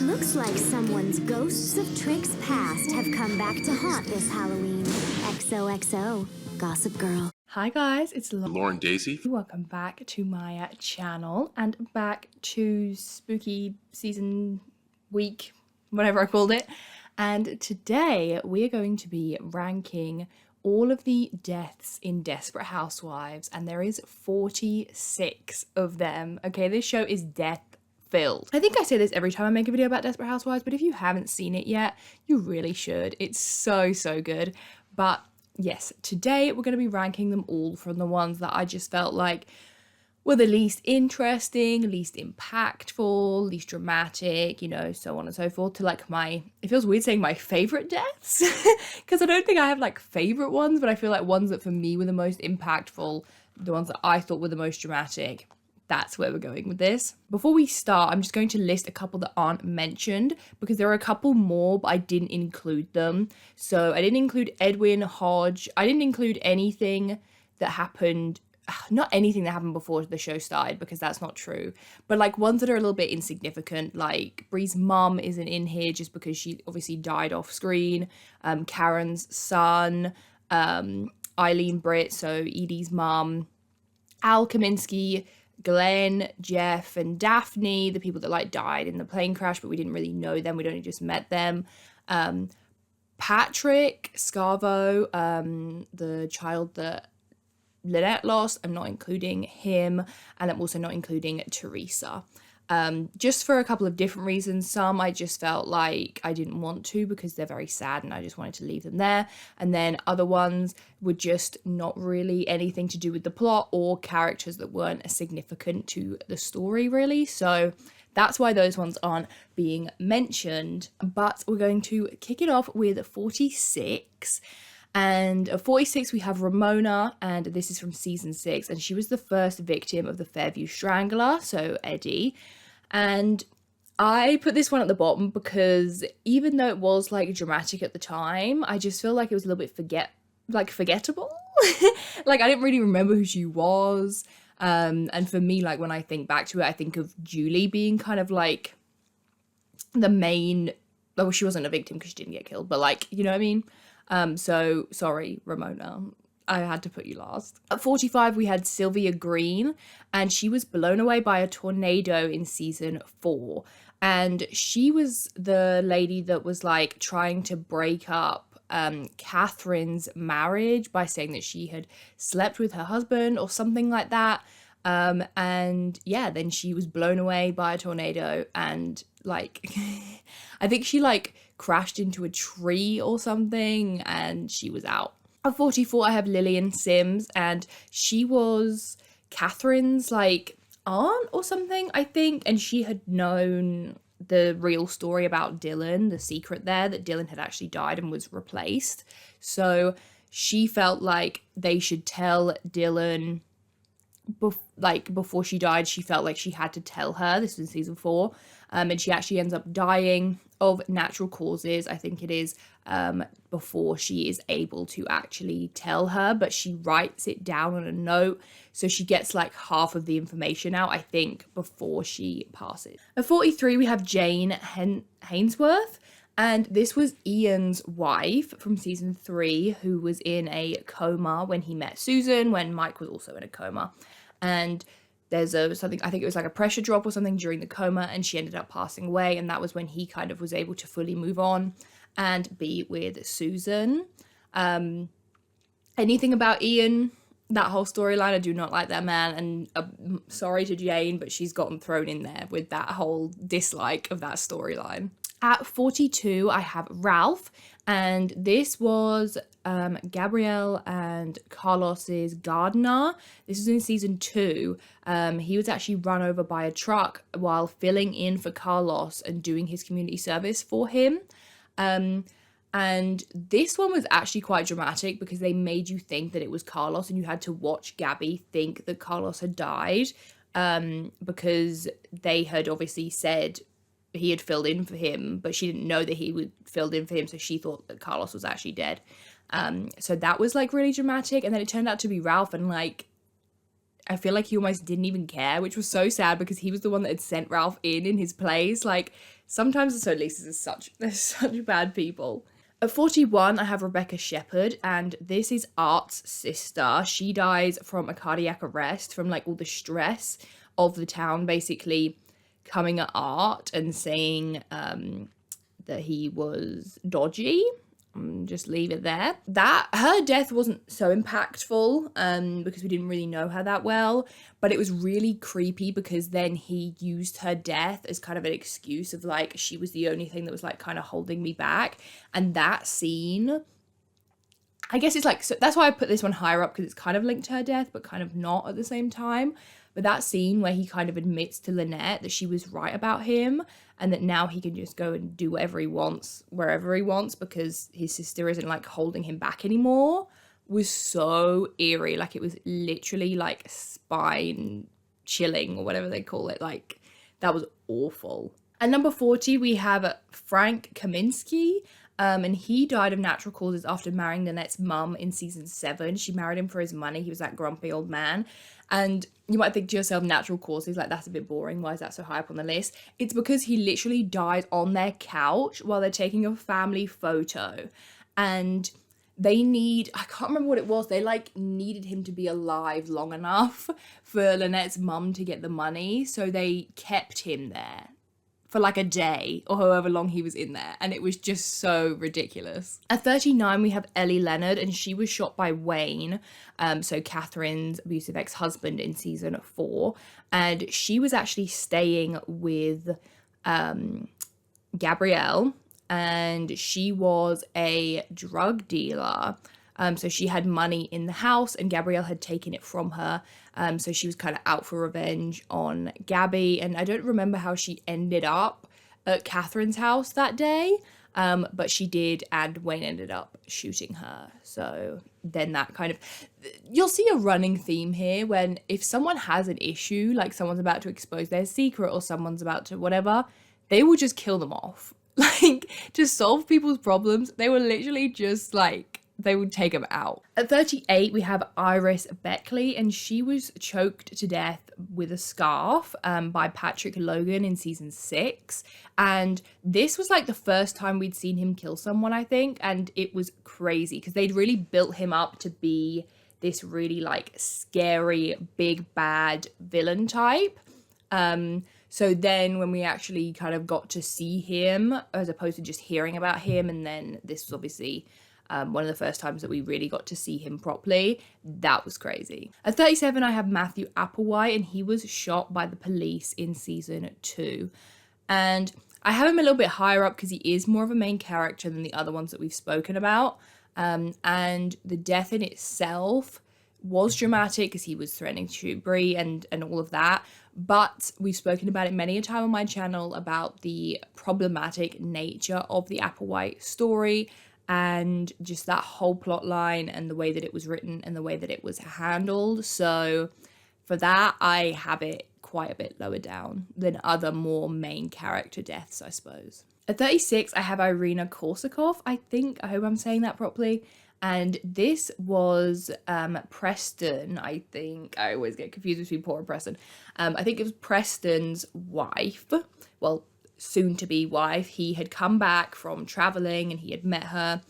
Looks like someone's ghosts of tricks past have come back to haunt this Halloween. XOXO, Gossip Girl. Hi guys, it's Lauren Daisy. Welcome back to my channel and back to spooky season week, whatever I called it. And today we are going to be ranking all of the deaths in Desperate Housewives, and there is 46 of them. Okay, this show is death filled. I think I say this every time I make a video about Desperate Housewives, but if you haven't seen it yet, you really should. It's so good. But yes, today we're going to be ranking them all from the ones that I just felt like were the least interesting, least impactful, least dramatic, you know, so on and so forth, to like my, it feels weird saying my favorite deaths, because I don't think I have like favorite ones, but I feel like ones that for me were the most impactful, the ones that I thought were the most dramatic. That's where we're going with this. Before we start, I'm just going to list a couple that aren't mentioned because there are a couple more, but I didn't include them. So I didn't include Edwin, Hodge. I didn't include anything that happened, not anything that happened before the show started because that's not true, but like ones that are a little bit insignificant, like Bree's mum isn't in here just because she obviously died off screen. Karen's son, Ellie Britt, so Edie's mum, Al Kaminsky, Glenn, Jeff, and Daphne, the people that like died in the plane crash, but we didn't really know them. We'd only just met them. Patrick, Scarvo, the child that Lynette lost, I'm not including him, and I'm also not including Teresa. Just for a couple of different reasons. Some I just felt like I didn't want to because they're very sad and I just wanted to leave them there. And then other ones were just not really anything to do with the plot or characters that weren't significant to the story really. So that's why those ones aren't being mentioned. But we're going to kick it off with 46. And at 46 we have Ramona, and this is from season 6, and she was the first victim of the Fairview Strangler, so Edie. And I put this one at the bottom because even though it was like dramatic at the time, I just feel like it was a little bit forgettable. Like I didn't really remember who she was. And for me, like when I think back to it, I think of Julie being kind of like the main, well, she wasn't a victim because she didn't get killed, but like, you know what I mean? So sorry, Ramona, I had to put you last. At 45, we had Sophia Green, and she was blown away by a tornado in season 4. And she was the lady that was like trying to break up Catherine's marriage by saying that she had slept with her husband or something like that. And yeah, then she was blown away by a tornado, and like I think she like crashed into a tree or something and she was out. At 44, I have Lillian Sims, and she was Catherine's like aunt or something, I think, and she had known the real story about Dylan, the secret there, that Dylan had actually died and was replaced. So she felt like they should tell Dylan before she died. She felt like she had to tell her. This was in season 4. And she actually ends up dying of natural causes, I think it is, before she is able to actually tell her, but she writes it down on a note, so she gets like half of the information out, I think, before she passes. At 43, we have Jane Hainsworth, and this was Ian's wife from season 3, who was in a coma when he met Susan, when Mike was also in a coma. And there's something, I think it was like a pressure drop or something during the coma, and she ended up passing away, and that was when he kind of was able to fully move on and be with Susan. Anything about Ian, that whole storyline, I do not like that man, and sorry to Jane, but she's gotten thrown in there with that whole dislike of that storyline. At 42, I have Ralph, and this was Gabrielle and Carlos's Gardner. This is in season 2. He was actually run over by a truck while filling in for Carlos and doing his community service for him. And this one was actually quite dramatic because they made you think that it was Carlos, and you had to watch Gabby think that Carlos had died, because they had obviously said he had filled in for him, but she didn't know that he would filled in for him, so she thought that Carlos was actually dead. So that was like really dramatic, and then it turned out to be Ralph, and like I feel like he almost didn't even care, which was so sad because he was the one that had sent Ralph in his place. Like, sometimes the Solistas they're such bad people. At 41, I have Rebecca Shepherd, and this is Art's sister. She dies from a cardiac arrest from, like, all the stress of the town basically coming at Art and saying that he was dodgy. Just leave it there. That her death wasn't so impactful because we didn't really know her that well, but it was really creepy because then he used her death as kind of an excuse of like, she was the only thing that was like kind of holding me back. And that scene, I guess it's like, so that's why I put this one higher up, because it's kind of linked to her death but kind of not at the same time. But that scene where he kind of admits to Lynette that she was right about him and that now he can just go and do whatever he wants, wherever he wants, because his sister isn't like holding him back anymore, was so eerie. Like, it was literally like spine chilling or whatever they call it. Like, that was awful. At number 40, we have Frank Kaminsky. And he died of natural causes after marrying Lynette's mum in season 7. She married him for his money. He was that grumpy old man. And you might think to yourself, natural causes, like, that's a bit boring. Why is that so high up on the list? It's because he literally died on their couch while they're taking a family photo. And they I can't remember what it was. They, like, needed him to be alive long enough for Lynette's mum to get the money. So they kept him there for like a day or however long he was in there. And it was just so ridiculous. At 39, we have Ellie Leonard, and she was shot by Wayne, so Catherine's abusive ex-husband in season 4. And she was actually staying with Gabrielle, and she was a drug dealer. So she had money in the house and Gabrielle had taken it from her. So she was kind of out for revenge on Gabby. And I don't remember how she ended up at Catherine's house that day. But she did, and Wayne ended up shooting her. So then that kind of, you'll see a running theme here when if someone has an issue, like someone's about to expose their secret or someone's about to whatever, they will just kill them off. Like, to solve people's problems, they will literally just like, they would take them out. At 38, we have Iris Beckley, and she was choked to death with a scarf by Patrick Logan in season 6. And this was like the first time we'd seen him kill someone, I think. And it was crazy because they'd really built him up to be this really like scary, big, bad villain type. So then when we actually kind of got to see him, as opposed to just hearing about him, and then this was obviously one of the first times that we really got to see him properly, that was crazy. At 37, I have Matthew Applewhite, and he was shot by the police in season 2. And I have him a little bit higher up because he is more of a main character than the other ones that we've spoken about. And the death in itself was dramatic because he was threatening to shoot Bree and all of that. But we've spoken about it many a time on my channel about the problematic nature of the Applewhite story and just that whole plot line and the way that it was written and the way that it was handled. So for that, I have it quite a bit lower down than other more main character deaths, I suppose. At 36, I have Irina Korsakov, I hope I'm saying that properly. And this was Preston, I think. I always get confused between Paul and Preston. I think it was Preston's wife. Well, soon-to-be wife. He had come back from traveling and he had met her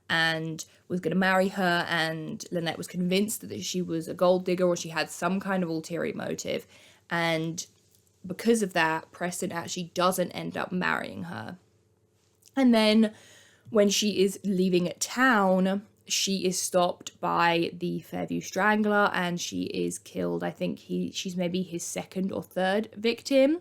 and was going to marry her, and Lynette was convinced that she was a gold digger or she had some kind of ulterior motive, and because of that, Preston actually doesn't end up marrying her. And then when she is leaving town, she is stopped by the Fairview Strangler and she is killed. I think she's maybe his second or third victim.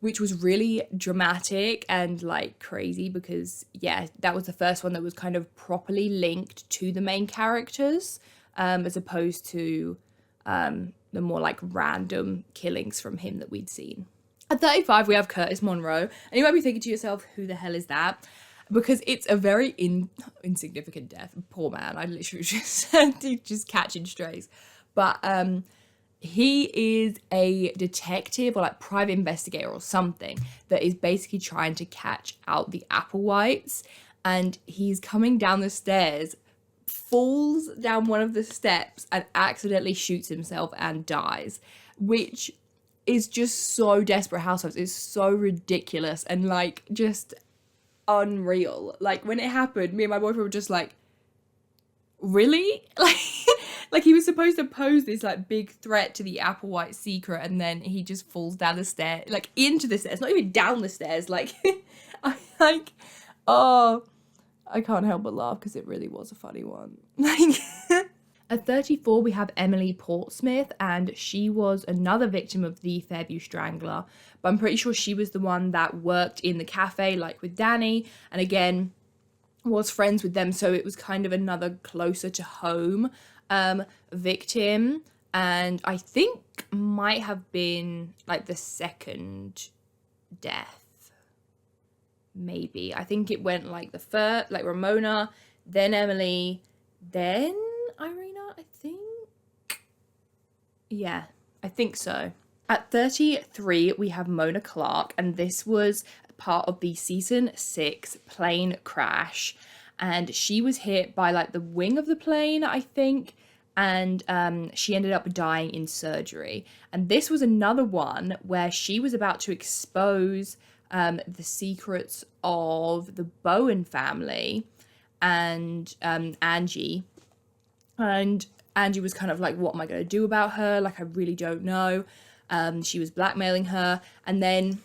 Which was really dramatic and like crazy because yeah, that was the first one that was kind of properly linked to the main characters, as opposed to the more like random killings from him that we'd seen. At 35, we have Curtis Monroe, and you might be thinking to yourself, who the hell is that? Because it's a very insignificant death. Poor man, I literally just catching strays. But he is a detective or like private investigator or something that is basically trying to catch out the Applewhites, and he's coming down the stairs falls down one of the steps and accidentally shoots himself and dies, which is just so Desperate Housewives. It's so ridiculous and like just unreal. Like when it happened, me and my boyfriend were just like, really? Like he was supposed to pose this like big threat to the Applewhite secret, and then he just falls down the stairs, like into the stairs, not even down the stairs. Like I can't help but laugh because it really was a funny one. Like at 34, we have Emily Portsmith, and she was another victim of the Fairview Strangler, but I'm pretty sure she was the one that worked in the cafe, like with Danny, and again, was friends with them, so it was kind of another closer to home victim, and I think might have been like the second death. Maybe. I think it went like the first, like Ramona, then Emily, then Irina, I think. Yeah, I think so. At 33, we have Mona Clark, and this was part of the season 6 plane crash. And she was hit by like the wing of the plane, I think, and she ended up dying in surgery. And this was another one where she was about to expose the secrets of the Bowen family and Angie. And Angie was kind of like, what am I going to do about her? Like, I really don't know. She was blackmailing her. And then,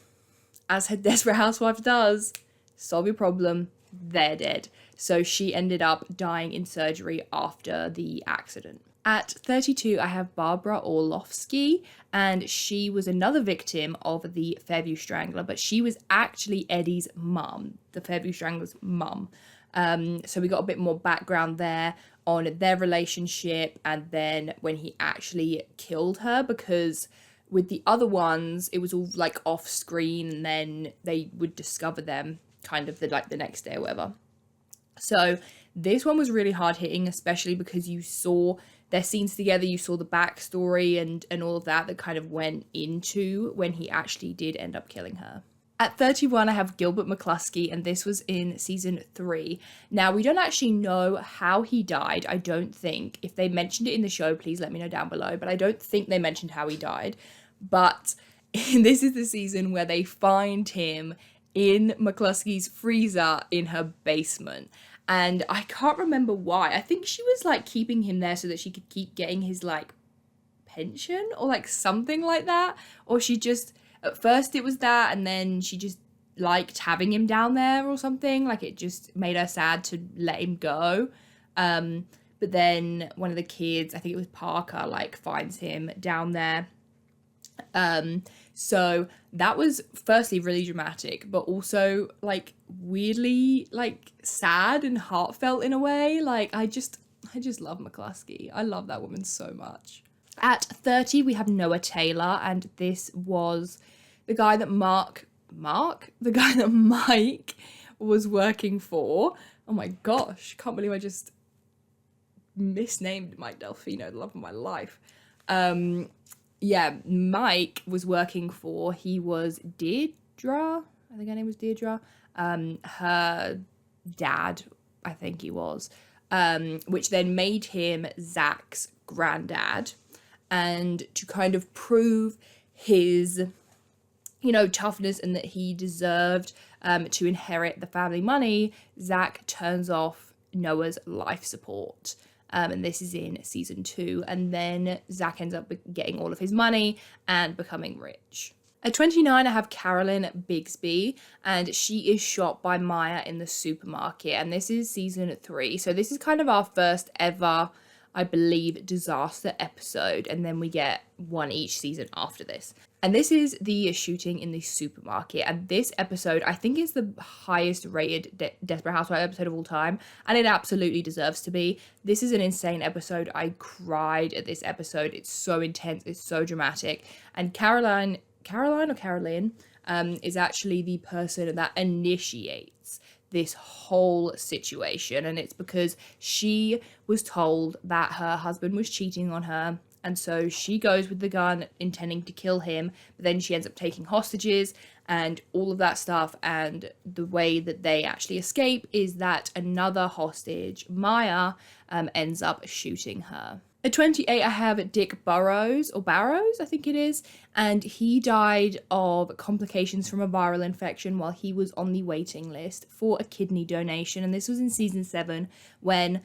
as her Desperate Housewife does, solve your problem, they're dead. So she ended up dying in surgery after the accident. At 32, I have Barbara Orlovsky, and she was another victim of the Fairview Strangler, but she was actually Eddie's mum, the Fairview Strangler's mum. So we got a bit more background there on their relationship, and then when he actually killed her, because with the other ones, it was all like off screen, and then they would discover them kind of the next day or whatever. So this one was really hard hitting, especially because you saw their scenes together, you saw the backstory and all of that kind of went into when he actually did end up killing her. At 31, I have Gilbert Mcclusky, and this was in season 3. Now, we don't actually know how he died, I don't think. If they mentioned it in the show, please let me know down below, but I don't think they mentioned how he died. But this is the season where they find him in Mcclusky's freezer in her basement. And I can't remember why. I think she was like keeping him there so that she could keep getting his like pension or like something like that. Or she just, at first it was that, and then she just liked having him down there or something. Like it just made her sad to let him go. But then one of the kids, I think it was Parker, like finds him down there. So that was firstly really dramatic, but also like weirdly like sad and heartfelt in a way. Like I just love Mcclusky. I love that woman so much. At 30, we have Noah Taylor, and this was the guy that Mike was working for. Oh my gosh, can't believe I just misnamed Mike Delfino, the love of my life. Yeah, Mike was working for, he was Deedra, I think her name was Deidre, her dad, I think he was, which then made him Zach's granddad. And to kind of prove his, toughness and that he deserved to inherit the family money, Zach turns off Noah's life support. And this is in season 2. And then Zach ends up getting all of his money and becoming rich. At 29, I have Carolyn Bigsby, and she is shot by Maya in the supermarket. And this is season 3. So this is kind of our first ever, I believe, disaster episode. And then we get one each season after this. And this is the shooting in the supermarket. And this episode, I think, is the highest rated Desperate Housewives episode of all time. And it absolutely deserves to be. This is an insane episode. I cried at this episode. It's so intense. It's so dramatic. And Caroline is actually the person that initiates this whole situation. And it's because she was told that her husband was cheating on her. And so she goes with the gun intending to kill him, but then she ends up taking hostages, and all of that stuff. And the way that they actually escape is that another hostage, Maya, ends up shooting her. At 28, I have Dick Burrows, I think it is, and he died of complications from a viral infection while he was on the waiting list for a kidney donation. And this was in season 7 when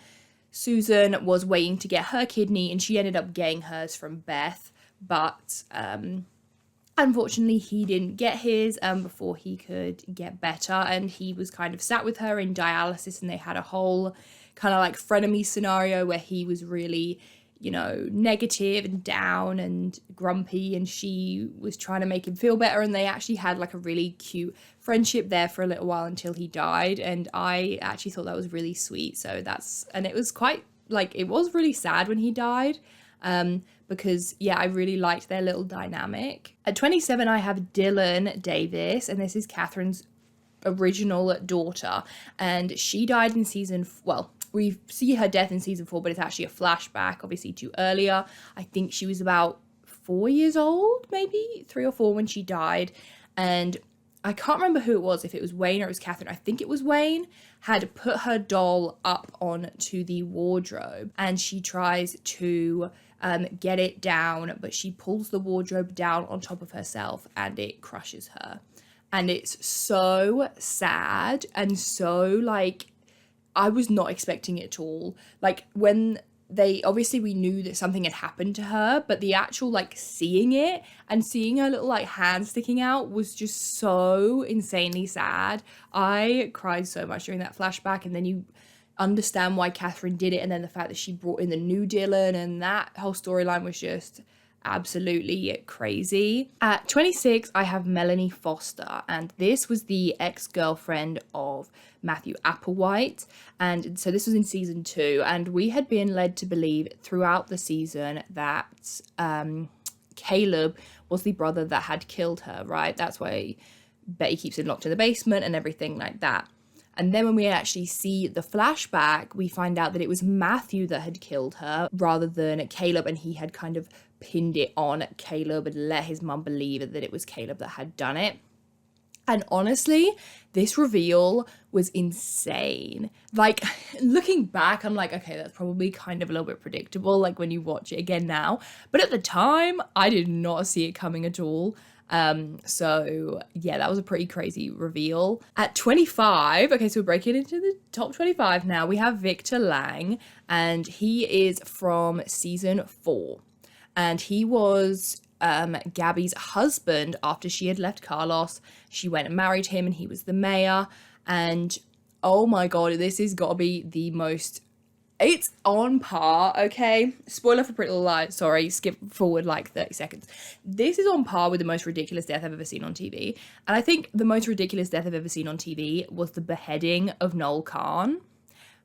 Susan was waiting to get her kidney, and she ended up getting hers from Beth, but unfortunately he didn't get his before he could get better, and he was kind of sat with her in dialysis, and they had a whole kind of like frenemy scenario where he was really, you know, negative and down and grumpy, and she was trying to make him feel better, and they actually had like a really cute friendship there for a little while until he died. And I actually thought that was really sweet. So and it was quite like, it was really sad when he died, because yeah, I really liked their little dynamic. At 27, I have Dylan Davis, and this is Catherine's original daughter, and she died in we see her death in season 4, but it's actually a flashback, obviously, to earlier. I think she was about 4 years old, maybe 3 or 4 when she died. And I can't remember who it was, if it was Wayne or it was Catherine. I think it was Wayne, had put her doll up onto the wardrobe, and she tries to get it down, but she pulls the wardrobe down on top of herself and it crushes her. And it's so sad, and so like, I was not expecting it at all. Like, when we knew that something had happened to her, but the actual like seeing it and seeing her little like hand sticking out was just so insanely sad. I cried so much during that flashback, and then you understand why Catherine did it, and then the fact that she brought in the new Dylan, and that whole storyline was just absolutely crazy. At 26, I have Melanie Foster, and this was the ex-girlfriend of Matthew Applewhite, and so this was in season 2, and we had been led to believe throughout the season that Caleb was the brother that had killed her, right? That's why Betty keeps him locked in the basement and everything like that. And then when we actually see the flashback, we find out that it was Matthew that had killed her rather than Caleb, and he had kind of pinned it on Caleb and let his mum believe that it was Caleb that had done it. And honestly, this reveal was insane. Like, looking back, I'm like, okay, that's probably kind of a little bit predictable, like when you watch it again now. But at the time, I did not see it coming at all. So yeah, that was a pretty crazy reveal. At 25, okay, so we're breaking into the top 25 now. We have Victor Lang, and he is from season 4. And he was Gabby's husband after she had left Carlos. She went and married him, and he was the mayor. And oh my god, this has got to be the most... It's on par, okay? Spoiler for Pretty Little Lies. Sorry, skip forward like 30 seconds. This is on par with the most ridiculous death I've ever seen on TV. And I think the most ridiculous death I've ever seen on TV was the beheading of Noel Kahn.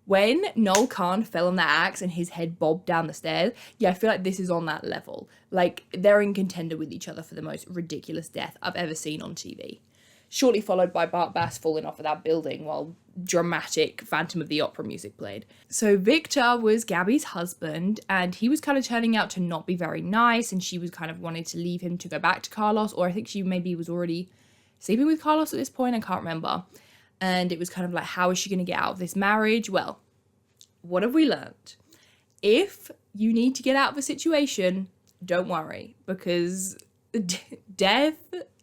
When Noel Kahn fell on the axe and his head bobbed down the stairs, yeah, I feel like this is on that level. Like, they're in contender with each other for the most ridiculous death I've ever seen on TV. Shortly followed by Bart Bass falling off of that building while dramatic Phantom of the Opera music played. So Victor was Gabby's husband, and he was kind of turning out to not be very nice, and she was kind of wanting to leave him to go back to Carlos, or I think she maybe was already sleeping with Carlos at this point, I can't remember. And it was kind of like, how is she going to get out of this marriage? Well, what have we learned? If you need to get out of a situation, don't worry, because death,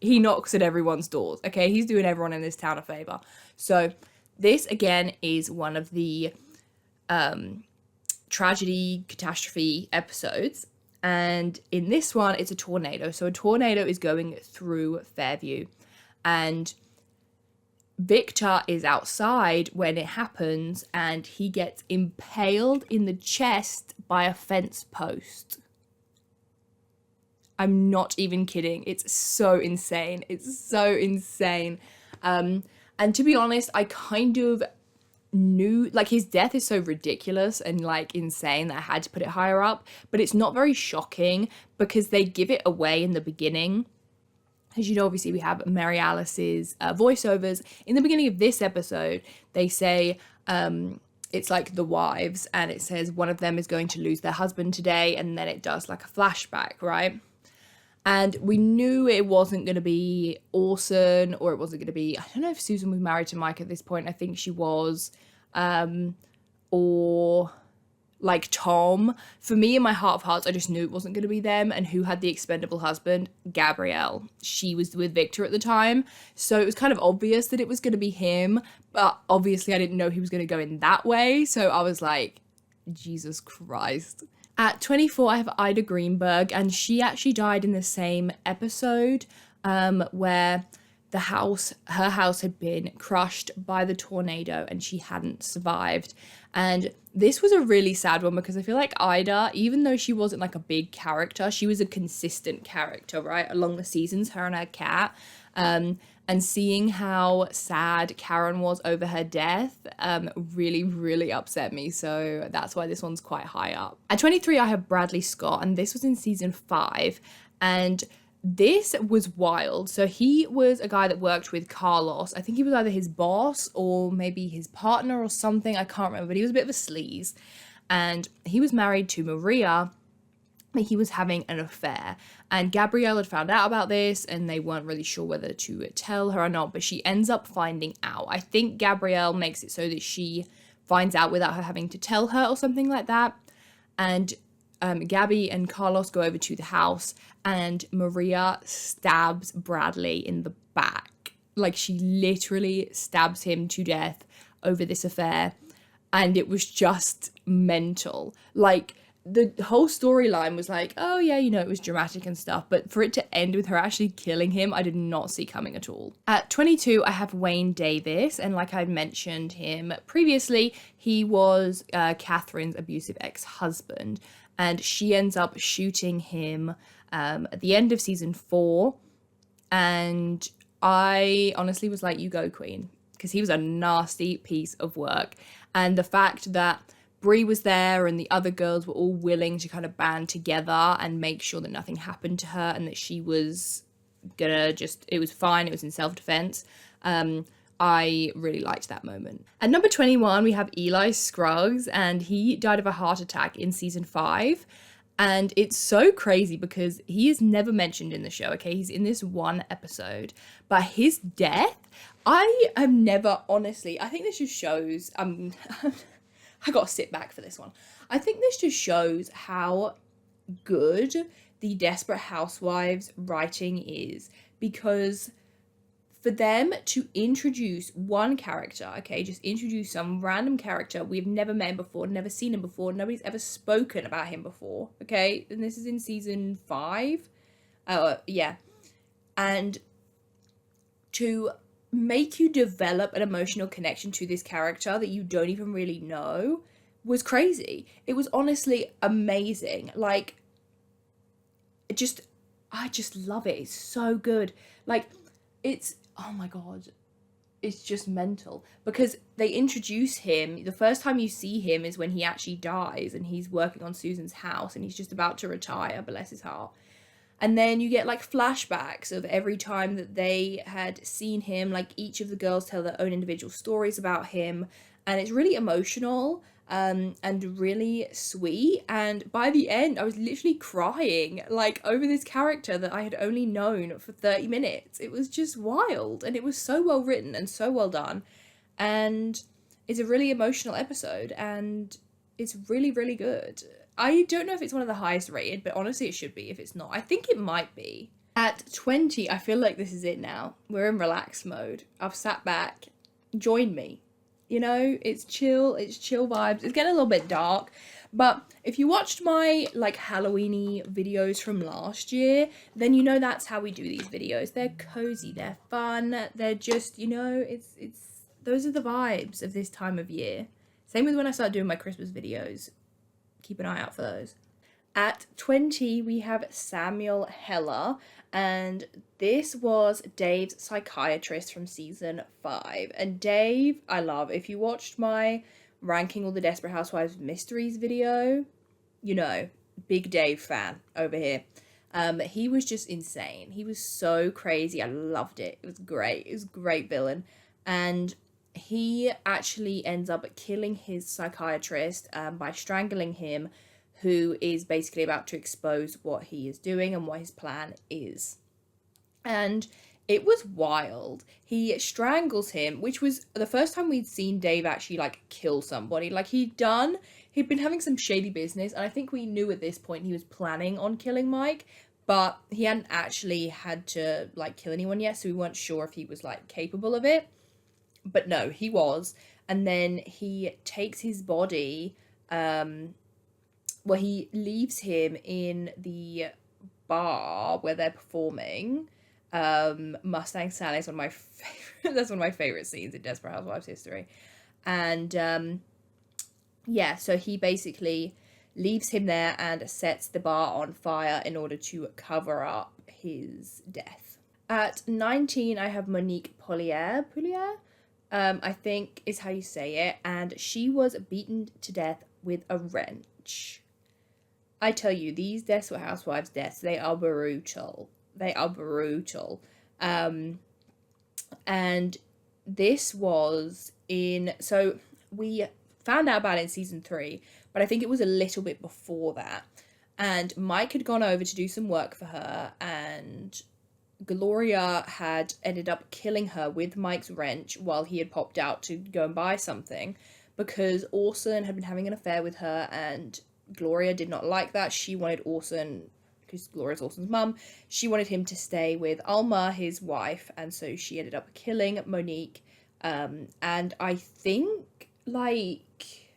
he knocks at everyone's doors, okay? He's doing everyone in this town a favor. So this, again, is one of the tragedy, catastrophe episodes. And in this one, it's a tornado. So a tornado is going through Fairview. And Victor is outside when it happens, and he gets impaled in the chest by a fence post. I'm not even kidding. It's so insane. It's so insane. And to be honest, I kind of knew, like, his death is so ridiculous and like insane that I had to put it higher up, but it's not very shocking because they give it away in the beginning. As you know, obviously we have Mary Alice's voiceovers. In the beginning of this episode, they say, it's like the wives, and it says one of them is going to lose their husband today, and then it does like a flashback, right? And we knew it wasn't going to be Orson, or it wasn't going to be, I don't know if Susan was married to Mike at this point. I think she was. Or like Tom. For me, in my heart of hearts, I just knew it wasn't going to be them. And who had the expendable husband? Gabrielle. She was with Victor at the time. So it was kind of obvious that it was going to be him. But obviously I didn't know he was going to go in that way. So I was like, Jesus Christ. At 24, I have Ida Greenberg, and she actually died in the same episode where her house had been crushed by the tornado and she hadn't survived. And this was a really sad one because I feel like Ida, even though she wasn't like a big character, she was a consistent character, right, along the seasons, her and her cat. And seeing how sad Karen was over her death really, really upset me. So that's why this one's quite high up. At 23, I have Bradley Scott, and this was in season 5. And this was wild. So he was a guy that worked with Carlos. I think he was either his boss or maybe his partner or something. I can't remember, but he was a bit of a sleaze. And he was married to Maria. He was having an affair, and Gabrielle had found out about this and they weren't really sure whether to tell her or not, but she ends up finding out. I think Gabrielle makes it so that she finds out without her having to tell her or something like that. And Gabby and Carlos go over to the house and Maria stabs Bradley in the back. Like, she literally stabs him to death over this affair, and it was just mental. Like, the whole storyline was like, oh yeah, you know, it was dramatic and stuff, but for it to end with her actually killing him, I did not see coming at all. At 22, I have Wayne Davis, and like I mentioned him previously, he was Catherine's abusive ex-husband, and she ends up shooting him at the end of season 4, and I honestly was like, you go, queen, because he was a nasty piece of work. And the fact that Bree was there and the other girls were all willing to kind of band together and make sure that nothing happened to her and that she was gonna it was fine, it was in self-defense. I really liked that moment. At number 21, we have Eli Scruggs, and he died of a heart attack in season 5. And it's so crazy because he is never mentioned in the show, okay? He's in this one episode. But his death, I am never, honestly, I think this just shows, I gotta sit back for this one. I think this just shows how good the Desperate Housewives writing is, because for them to introduce one character, okay, just introduce some random character we've never met him before, never seen him before, nobody's ever spoken about him before, okay, and this is in season 5, yeah, and to make you develop an emotional connection to this character that you don't even really know was crazy. It was honestly amazing. Like, I just love it. It's so good. Like, it's, oh my God, it's just mental, because they introduce him, the first time you see him is when he actually dies and he's working on Susan's house and he's just about to retire, bless his heart. And then you get like flashbacks of every time that they had seen him, like each of the girls tell their own individual stories about him. And it's really emotional and really sweet. And by the end, I was literally crying like over this character that I had only known for 30 minutes. It was just wild. And it was so well written and so well done. And it's a really emotional episode and it's really, really good. I don't know if it's one of the highest rated, but honestly it should be if it's not. I think it might be. At 20, I feel like this is it now. We're in relax mode. I've sat back. Join me. You know, it's chill vibes. It's getting a little bit dark, but if you watched my like Halloween-y videos from last year, then you know that's how we do these videos. They're cozy, they're fun, they're just, you know, it's those are the vibes of this time of year. Same with when I started doing my Christmas videos. Keep an eye out for those. At 20, we have Samuel Heller, and this was Dave's psychiatrist from season 5. And Dave, I love. If you watched my ranking all the Desperate Housewives mysteries video, you know, big Dave fan over here. He was just insane. He was so crazy. I loved it. It was great. It was a great villain. And he actually ends up killing his psychiatrist by strangling him who is basically about to expose what he is doing and what his plan is. And it was wild. He strangles him, which was the first time we'd seen Dave actually, like, kill somebody. Like, he'd been having some shady business, and I think we knew at this point he was planning on killing Mike, but he hadn't actually had to, like, kill anyone yet, so we weren't sure if he was, like, capable of it. But no, he was. And then he takes his body, he leaves him in the bar where they're performing. Mustang Sally is one of my favorite, that's one of my favorite scenes in Desperate Housewives history. And so he basically leaves him there and sets the bar on fire in order to cover up his death. At 19, I have Monique Poulier, I think is how you say it, and she was beaten to death with a wrench. I tell you, these Desperate Housewives deaths, they are brutal. And this was so we found out about it in season 3, but I think it was a little bit before that. And Mike had gone over to do some work for her, and Gloria had ended up killing her with Mike's wrench while he had popped out to go and buy something, because Orson had been having an affair with her, and Gloria did not like that. She wanted Orson, because Gloria's Orson's mum, she wanted him to stay with Alma, his wife, and so she ended up killing Monique. And I think, like,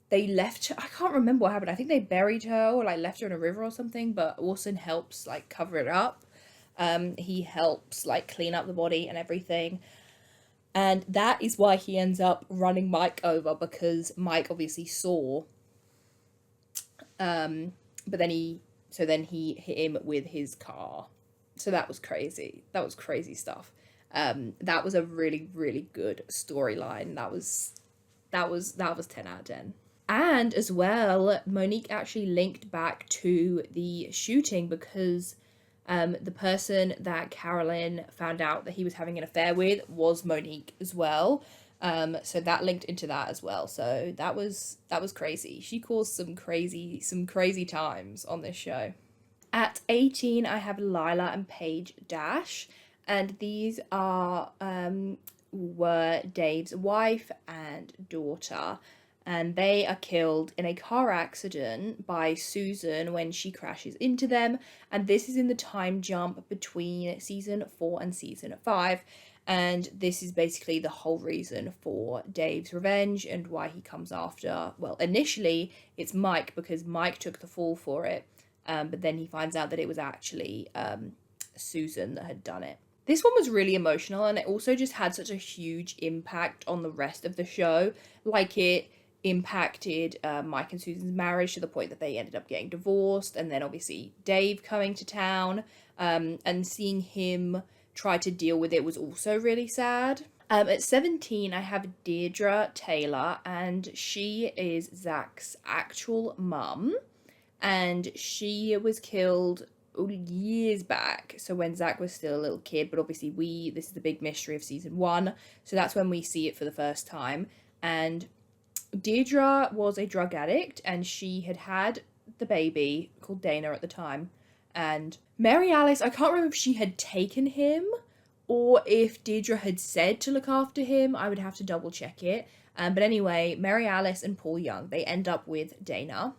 they left her, I can't remember what happened. I think they buried her or, like, left her in a river or something, but Orson helps, like, cover it up. He helps, like, clean up the body and everything. And that is why he ends up running Mike over, because Mike obviously saw. But then he hit him with his car. So that was crazy. That was crazy stuff. That was a really, really good storyline. That was 10 out of 10. And as well, Monique actually linked back to the shooting, because the person that Carolyn found out that he was having an affair with was Monique as well. So that linked into that as well. So that was crazy. She caused some crazy times on this show. At 18, I have Lila and Paige Dash, and these were Dave's wife and daughter, and they are killed in a car accident by Susan when she crashes into them. And this is in the time jump between season 4 and season 5. And this is basically the whole reason for Dave's revenge and why he comes after, well, initially it's Mike, because Mike took the fall for it. But then he finds out that it was actually Susan that had done it. This one was really emotional, and it also just had such a huge impact on the rest of the show. Like, it impacted Mike and Susan's marriage to the point that they ended up getting divorced, and then obviously Dave coming to town, and seeing him try to deal with it was also really sad. At 17, I have Deedra Taylor, and she is Zach's actual mum, and she was killed years back, so when Zach was still a little kid, but obviously this is the big mystery of season 1, so that's when we see it for the first time. And Deidre was a drug addict, and she had the baby called Dana at the time. And Mary Alice, I can't remember if she had taken him or if Deidre had said to look after him. I would have to double check it. But anyway, Mary Alice and Paul Young, they end up with Dana.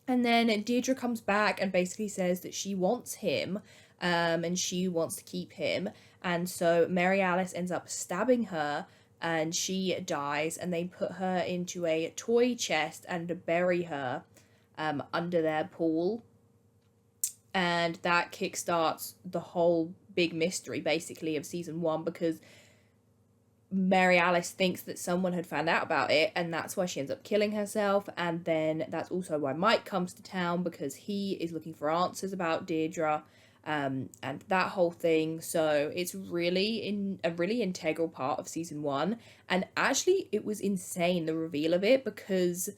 And then Deidre comes back and basically says that she wants him, and she wants to keep him. And so Mary Alice ends up stabbing her, and she dies, and they put her into a toy chest and bury her under their pool. And that kickstarts the whole big mystery, basically, of season 1, because Mary Alice thinks that someone had found out about it, and that's why she ends up killing herself. And then that's also why Mike comes to town, because he is looking for answers about Deidre, and that whole thing. So it's really a really integral part of season 1. And actually, it was insane, the reveal of it, because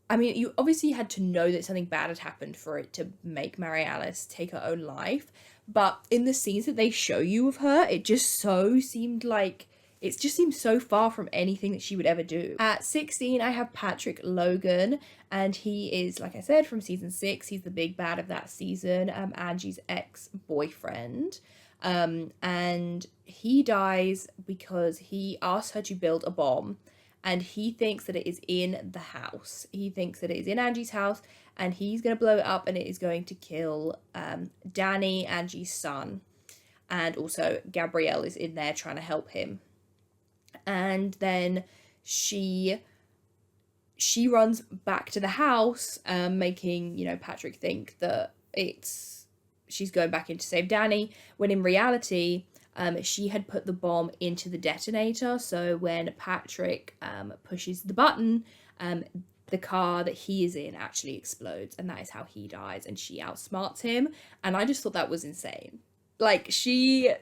I mean, you obviously had to know that something bad had happened for it to make Mary Alice take her own life. But in the scenes that they show you of her, it just so seemed like it just seems so far from anything that she would ever do. At 16, I have Patrick Logan, and he is, like I said, from season 6. He's the big bad of that season, Angie's ex-boyfriend. And he dies because he asks her to build a bomb, and he thinks that it is in the house. He thinks that it is in Angie's house, and he's going to blow it up, and it is going to kill Danny, Angie's son. And also Gabrielle is in there trying to help him. And then she runs back to the house, making, Patrick think that she's going back in to save Danny, when in reality, she had put the bomb into the detonator. So when Patrick pushes the button, the car that he is in actually explodes, and that is how he dies, and she outsmarts him. And I just thought that was insane. Like, she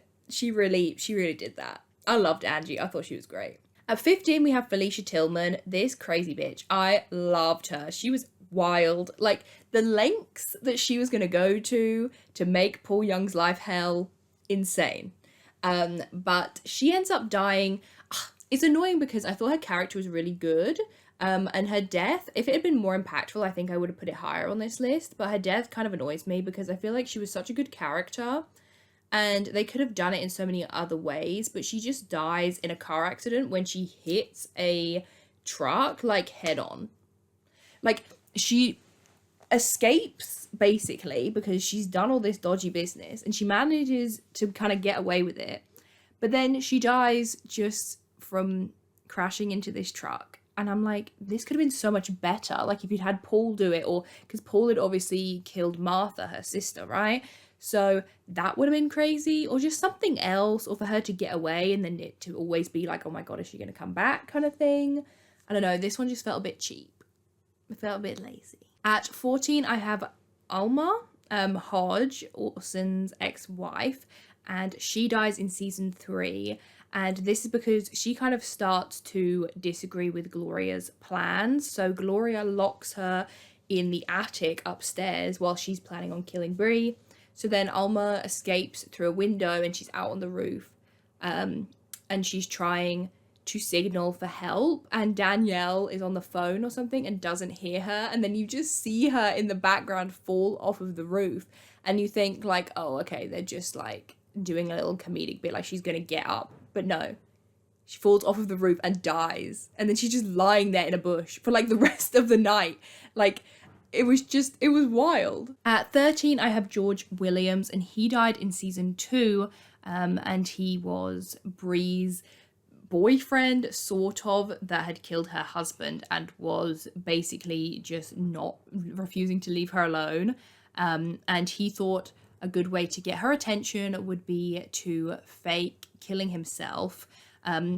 really did that. I loved Angie. I thought she was great. At 15, we have Felicia Tilman, this crazy bitch. I loved her. She was wild. Like, the lengths that she was going to go to make Paul Young's life hell, insane. But she ends up dying. It's annoying because I thought her character was really good. And her death, if it had been more impactful, I think I would have put it higher on this list. But her death kind of annoys me because I feel like she was such a good character. And they could have done it in so many other ways, but she just dies in a car accident when she hits a truck, like, head on. Like, she escapes, basically, because she's done all this dodgy business, and she manages to kind of get away with it. But then she dies just from crashing into this truck. And I'm like, this could have been so much better. Like, if you'd had Paul do it, or because Paul had obviously killed Martha, her sister, right? So that would have been crazy, or just something else, or for her to get away and then it to always be like, oh my God, is she going to come back kind of thing? I don't know. This one just felt a bit cheap. It felt a bit lazy. At 14, I have Alma Hodge, Orson's ex-wife, and she dies in season 3. And this is because she kind of starts to disagree with Gloria's plans. So Gloria locks her in the attic upstairs while she's planning on killing Bree. So then Alma escapes through a window and she's out on the roof. And she's trying to signal for help. And Danielle is on the phone or something and doesn't hear her. And then you just see her in the background fall off of the roof. And you think like, oh, okay, they're just like doing a little comedic bit, like she's going to get up. But no, she falls off of the roof and dies. And then she's just lying there in a bush for like the rest of the night. Like, it was wild. At 13, I have George Williams, and he died in season 2. And he was Bree's boyfriend, sort of, that had killed her husband and was basically just not refusing to leave her alone. And he thought a good way to get her attention would be to fake killing himself.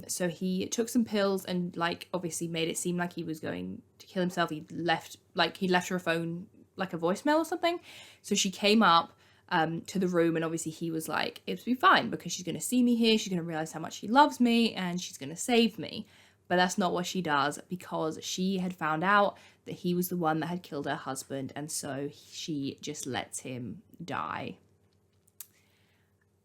So he took some pills and like obviously made it seem like he was going to kill himself. He left her a phone, like a voicemail or something. So she came up to the room, and obviously he was like, it'll be fine because she's going to see me here. She's going to realize how much she loves me and she's going to save me. But that's not what she does, because she had found out that he was the one that had killed her husband. And so she just lets him die.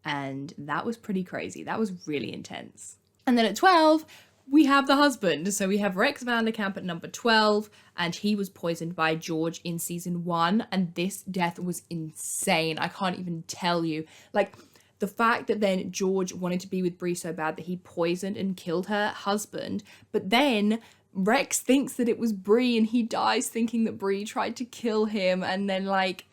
And that was pretty crazy. That was really intense. And then at 12, we have the husband. So we have Rex VanderCamp at number 12, and he was poisoned by George in season 1. And this death was insane. I can't even tell you. Like, the fact that then George wanted to be with Bree so bad that he poisoned and killed her husband. But then Rex thinks that it was Bree, and he dies thinking that Bree tried to kill him. And then like,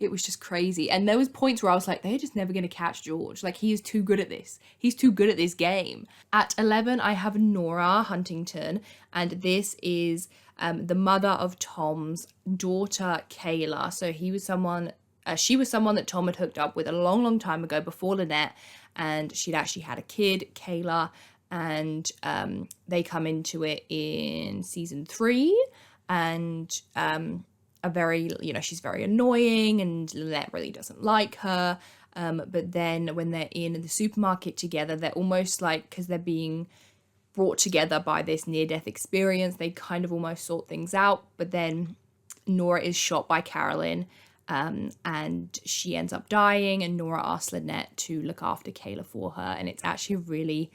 it was just crazy. And there was points where I was like, they're just never going to catch George. Like, he is too good at this. He's too good at this game. At 11, I have Nora Huntington. And this is the mother of Tom's daughter, Kayla. So she was someone that Tom had hooked up with a long, long time ago before Lynette. And she'd actually had a kid, Kayla. And they come into it in season 3. And she's very annoying, and Lynette really doesn't like her. But then when they're in the supermarket together, they're almost like, because they're being brought together by this near-death experience, they kind of almost sort things out. But then Nora is shot by Carolyn, and she ends up dying, and Nora asks Lynette to look after Kayla for her. And it's actually a really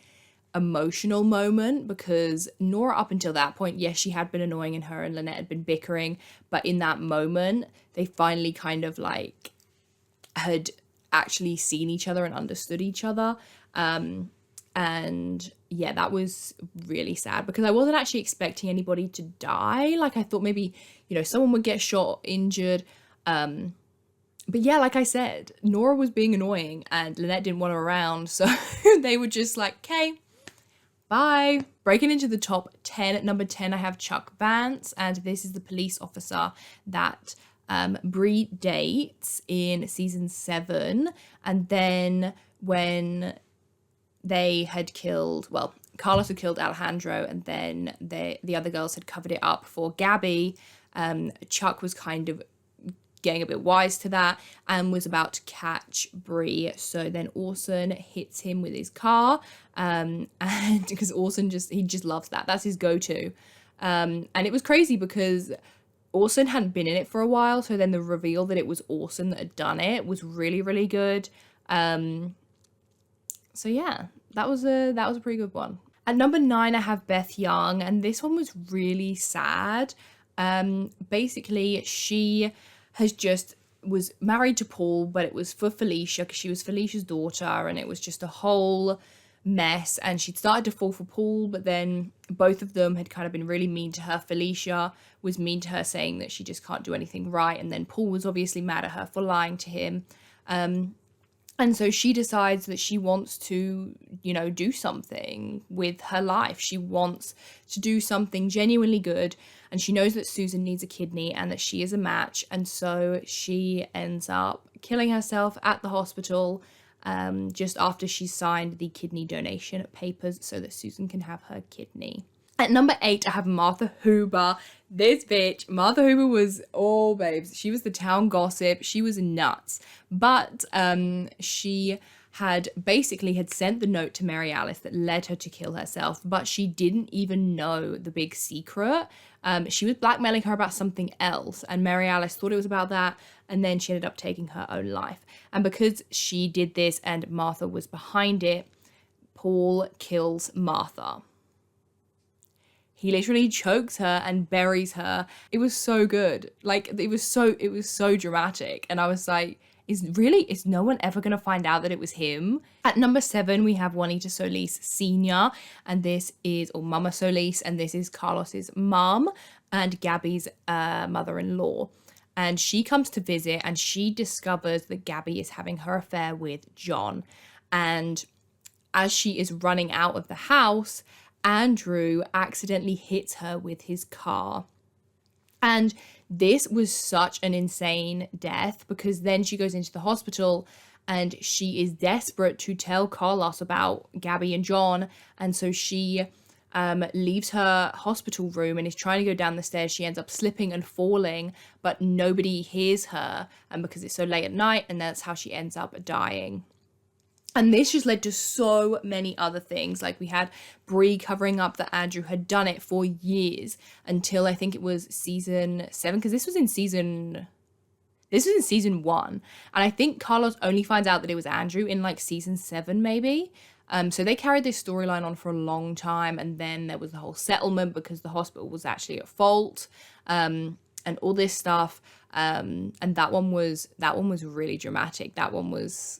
emotional moment because Nora, up until that point, yes, she had been annoying and her and Lynette had been bickering, but in that moment, they finally kind of like had actually seen each other and understood each other. And yeah, that was really sad because I wasn't actually expecting anybody to die. Like I thought maybe, you know, someone would get shot, injured. But yeah, like I said, Nora was being annoying and Lynette didn't want her around. So they were just like, okay, bye. Breaking into the top 10. At number 10, I have Chuck Vance. And this is the police officer that Bree dates in season 7. And then when they had killed, well, Carlos had killed Alejandro, and then the other girls had covered it up for Gabby. Chuck was kind of getting a bit wise to that and was about to catch Bree. So then Orson hits him with his car, and because Orson he just loves that. That's his go-to. And it was crazy because Orson hadn't been in it for a while. So then the reveal that it was Orson that had done it was really, really good. So yeah, that was a pretty good one. At number 9, I have Beth Young, and this one was really sad. Basically, she was married to Paul, but it was for Felicia because she was Felicia's daughter, and it was just a whole mess. And she'd started to fall for Paul, but then both of them had kind of been really mean to her. Felicia was mean to her, saying that she just can't do anything right, and then Paul was obviously mad at her for lying to him. And so she decides that she wants to, you know, do something with her life. She wants to do something genuinely good. And she knows that Susan needs a kidney and that she is a match. And so she ends up killing herself at the hospital just after she signed the kidney donation papers so that Susan can have her kidney. At number 8, I have Martha Hoover. This bitch, Martha Hoover was, oh babes, she was the town gossip. She was nuts. But she had sent the note to Mary Alice that led her to kill herself, but she didn't even know the big secret. She was blackmailing her about something else, and Mary Alice thought it was about that, and then she ended up taking her own life. And because she did this and Martha was behind it, Paul kills Martha. He literally chokes her and buries her. It was so good. Like, it was so dramatic. And I was like, is no one ever going to find out that it was him? At number 7, we have Juanita Solis Sr. And this is, or Mama Solis, and this is Carlos's mom and Gabby's mother-in-law. And she comes to visit and she discovers that Gabby is having her affair with John. And as she is running out of the house, Andrew accidentally hits her with his car. And this was such an insane death because then she goes into the hospital and she is desperate to tell Carlos about Gabby and John. And so she leaves her hospital room and is trying to go down the stairs. She ends up slipping and falling, but nobody hears her. And because it's so late at night, and that's how she ends up dying. And this just led to so many other things. Like we had Bree covering up that Andrew had done it for years until I think it was season 7, because this was in season 1. And I think Carlos only finds out that it was Andrew in like season 7 maybe. So they carried this storyline on for a long time, and then there was the whole settlement because the hospital was actually at fault, and all this stuff. And that one was really dramatic. That one was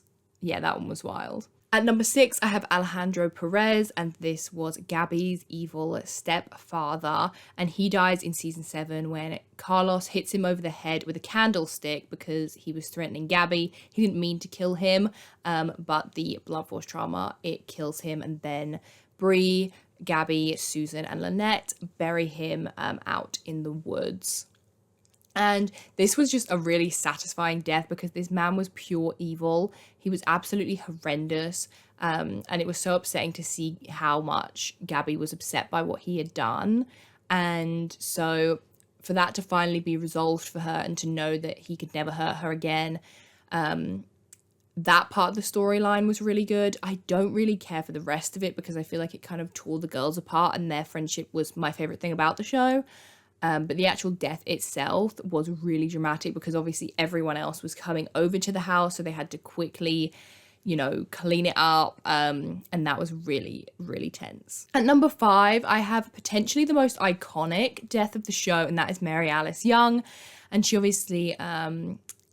wild. At number 6, I have Alejandro Perez, and this was Gabby's evil stepfather, and he dies in season 7 when Carlos hits him over the head with a candlestick because he was threatening Gabby. He didn't mean to kill him, but the blunt force trauma, it kills him, and then Bree, Gabby, Susan, and Lynette bury him out in the woods. And this was just a really satisfying death because this man was pure evil. He was absolutely horrendous. And it was so upsetting to see how much Gabby was upset by what he had done. And so for that to finally be resolved for her and to know that he could never hurt her again, that part of the storyline was really good. I don't really care for the rest of it because I feel like it kind of tore the girls apart, and their friendship was my favorite thing about the show. But the actual death itself was really dramatic because obviously everyone else was coming over to the house, so they had to quickly, clean it up. And that was really, really tense. At number 5, I have potentially the most iconic death of the show, and that is Mary Alice Young. And she obviously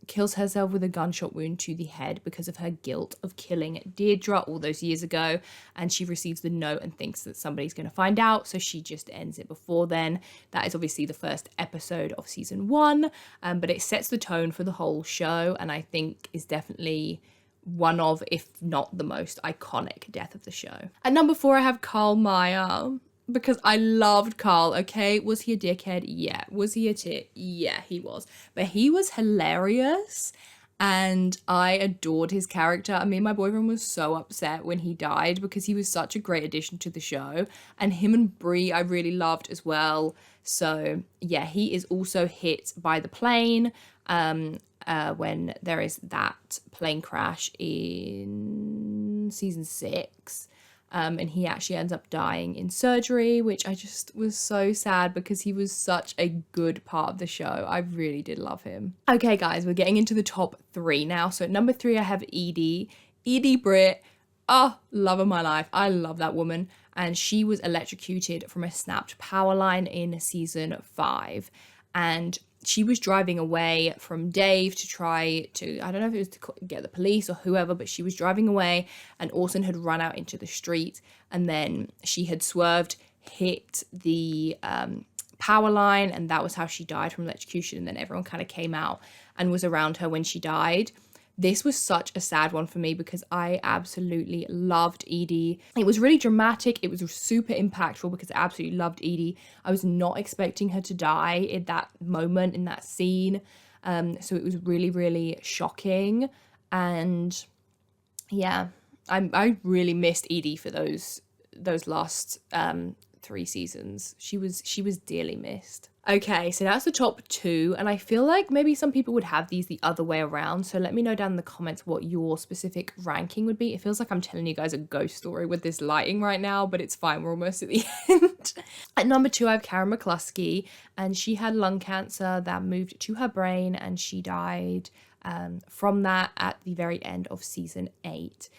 kills herself with a gunshot wound to the head because of her guilt of killing Deidre all those years ago. And she receives the note and thinks that somebody's going to find out, so she just ends it before then. That is obviously the first episode of season 1, but it sets the tone for the whole show, and I think is definitely one of, if not the most iconic death of the show. At number 4, I have Carl Meyer, because I loved Carl, okay? Was he a dickhead? Yeah. Was he a tit? Yeah, he was. But he was hilarious, and I adored his character. I mean, my boyfriend was so upset when he died because he was such a great addition to the show, and him and Brie I really loved as well. So yeah, he is also hit by the plane when there is that plane crash in season 6. And he actually ends up dying in surgery, which I just was so sad because he was such a good part of the show. I really did love him. Okay, guys, we're getting into the top 3 now. So at number 3, I have Edie Britt. Oh, love of my life. I love that woman. And she was electrocuted from a snapped power line in season 5. And she was driving away from Dave to try to, I don't know if it was to get the police or whoever, but she was driving away and Orson had run out into the street, and then she had swerved, hit the power line, and that was how she died from electrocution. And then everyone kind of came out and was around her when she died. This was such a sad one for me because I absolutely loved Edie. It was really dramatic. It was super impactful because I absolutely loved Edie. I was not expecting her to die in that moment, in that scene. So it was really, really shocking. And yeah, I really missed Edie for those last 3 seasons. She was dearly missed. Okay, so that's the top 2, and I feel like maybe some people would have these the other way around, so let me know down in the comments what your specific ranking would be. It feels like I'm telling you guys a ghost story with this lighting right now, but it's fine, we're almost at the end. At number 2, I have Carolyn Bigas, and she had lung cancer that moved to her brain, and she died from that at the very end of season 8.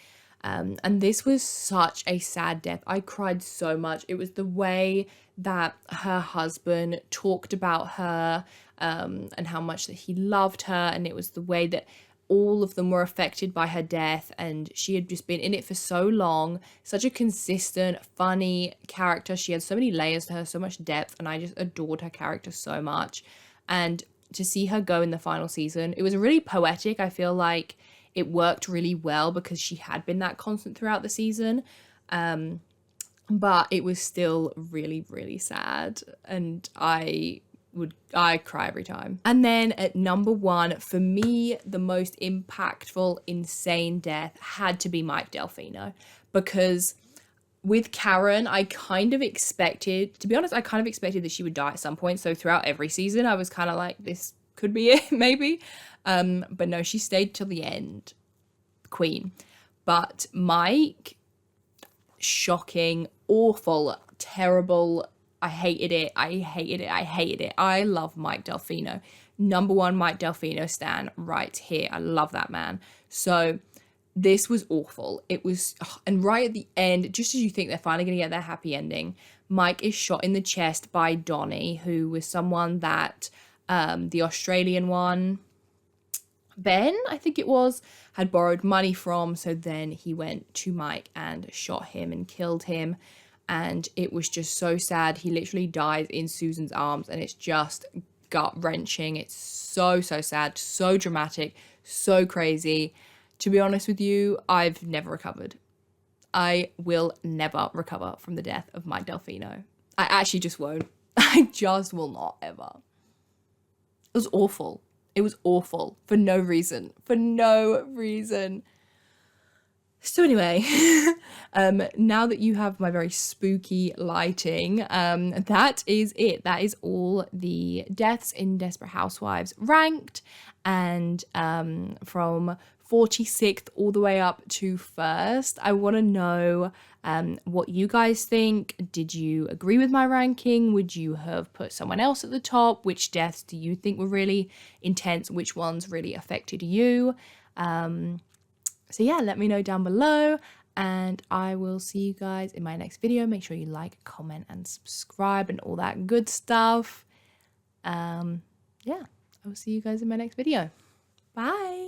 And this was such a sad death. I cried so much. It was the way that her husband talked about her and how much that he loved her. And it was the way that all of them were affected by her death. And she had just been in it for so long. Such a consistent, funny character. She had so many layers to her, so much depth. And I just adored her character so much. And to see her go in the final season, it was really poetic. I feel like it worked really well because she had been that constant throughout the season. But it was still really, really sad. And I cry every time. And then at number 1, for me, the most impactful, insane death had to be Mike Delfino. Because with Karen, I kind of expected that she would die at some point. So throughout every season, I was kind of like, this could be it, maybe. But no, she stayed till the end. Queen. But Mike, shocking, awful, terrible. I hated it. I love Mike Delfino. Number 1 Mike Delfino stan right here. I love that man. So this was awful. It was, and right at the end, just as you think they're finally going to get their happy ending, Mike is shot in the chest by Donnie, who was someone that the Australian one, Ben, I think it was, had borrowed money from. So then he went to Mike and shot him and killed him. And it was just so sad. He literally dies in Susan's arms, and it's just gut-wrenching. It's so, so sad, so dramatic, so crazy. To be honest with you, I've never recovered. I will never recover from the death of Mike Delfino. I actually just won't. I just will not ever. It was awful. It was awful for no reason. So anyway, now that you have my very spooky lighting, that is it. That is all the deaths in Desperate Housewives ranked, and from 46th all the way up to 1st. I want to know what you guys think. Did you agree with my ranking? Would you have put someone else at the top? Which deaths do you think were really intense? Which ones really affected you? So yeah, let me know down below, and I will see you guys in my next video. Make sure you like, comment, and subscribe and all that good stuff. Yeah, I will see you guys in my next video. Bye.